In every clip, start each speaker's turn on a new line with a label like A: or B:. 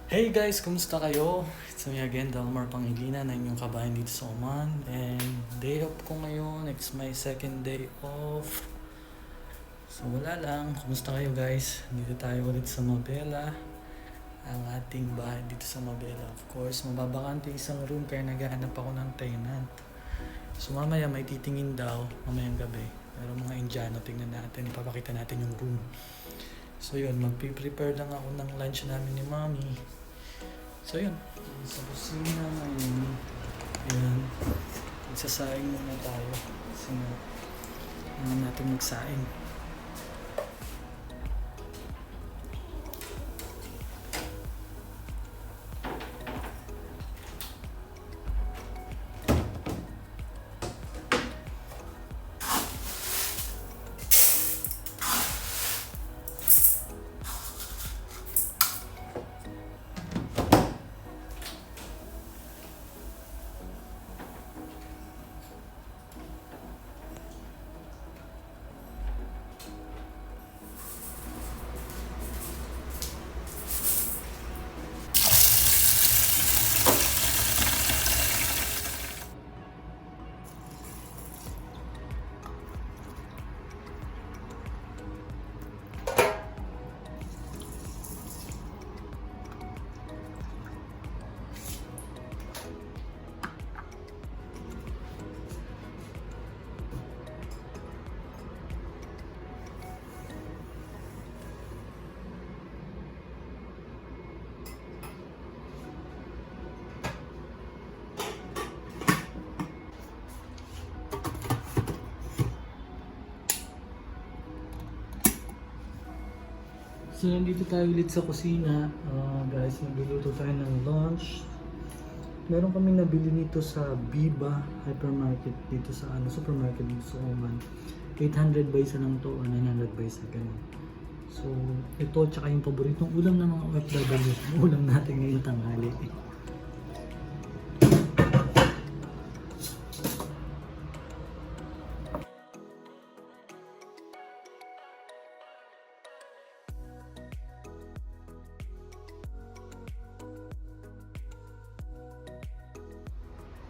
A: Hey guys, kumusta kayo? It's me again, Dalmar Pangilinan, na inyong kabayan dito sa Oman. And day off ko ngayon, it's my second day off. So wala lang, kumusta kayo guys? Dito tayo ulit sa Mabela, ang ating bahay dito sa Mabela. Of course, mababakante isang room kaya naghahanap ako ng tenant. So mamaya may titingin daw, mamayang gabi. Pero mga Indiano, tingnan natin, ipapakita natin yung room. So yun, magpiprepare lang ako ng lunch namin ni Mommy. So yun, sa kusina ngayon, yun, magsasaing muna tayo. Kasi natin magsaing. So nandito tayo ulit sa kusina. Guys, nagluluto tayo ng lunch. Meron kami nabili nito sa Biba Hypermarket dito sa supermarket dito sa Oman. 800 by isa lang to o 900 by isa ganun. So ito tsaka yung paboritong ulam ng mga OFW. Ulam natin ngayong tanghali.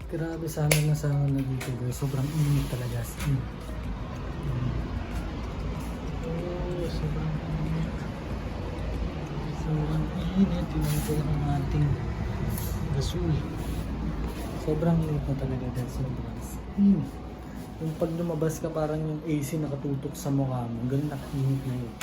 A: Grabe sana na sana na dito guys. Sobrang init talaga. Oh, sobrang init. Sobrang init. Tinanggal ang ating gasol. Sobrang init na talaga guys. Sobrang init. Yung pag lumabas ka parang yung AC nakatutok sa mukha mo. Ganun nakainit na yun.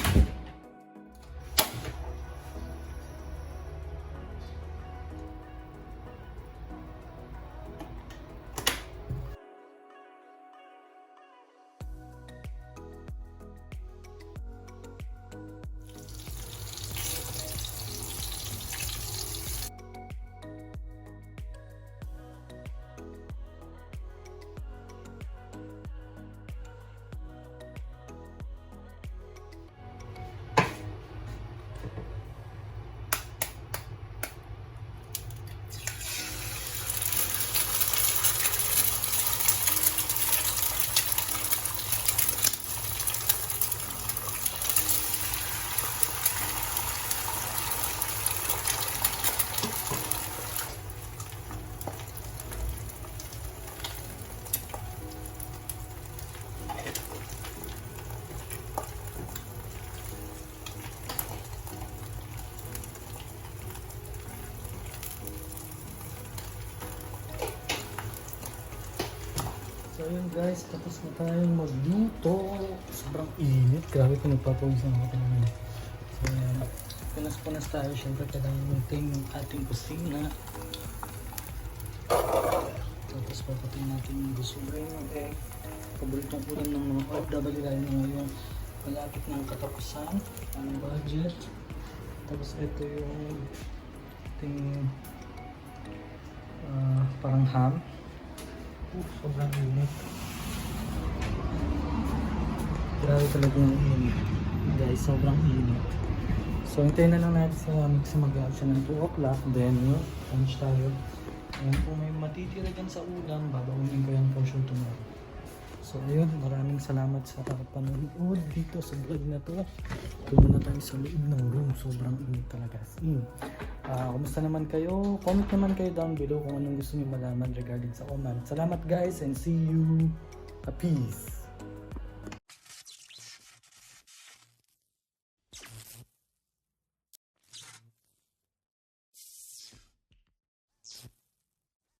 A: So yun guys, tapos na tayong magluto. Sobrang init. Grabe kung nagpapawisan ako talaga. So yan. Punas-punas tayo. Siyempre kailangan maintain yung ating kusina. Tapos papatin natin yung basura yung egg. Paboritong ulam ng mga OFW lalo na ngayon. Malapit ng katapusan. Ang budget. Tapos ito yung ating parang ham. Sobrang init. Grabe talaga yung init. Guys, sobrang init. So, hintayin na lang natin sa mix mag-action ng 2 o'clock. Then, lunch tayo. And kung may matitira dyan sa ulam, babaunin ko yung for sure tomorrow. So ayun, maraming salamat sa panonood dito sa vlog na to. Pumunta tayo sa loob ng room, sobrang init talaga. Kumusta naman kayo? Comment naman kayo down below kung anong gusto niyo malaman regarding sa Oman. Salamat guys and see you. Peace.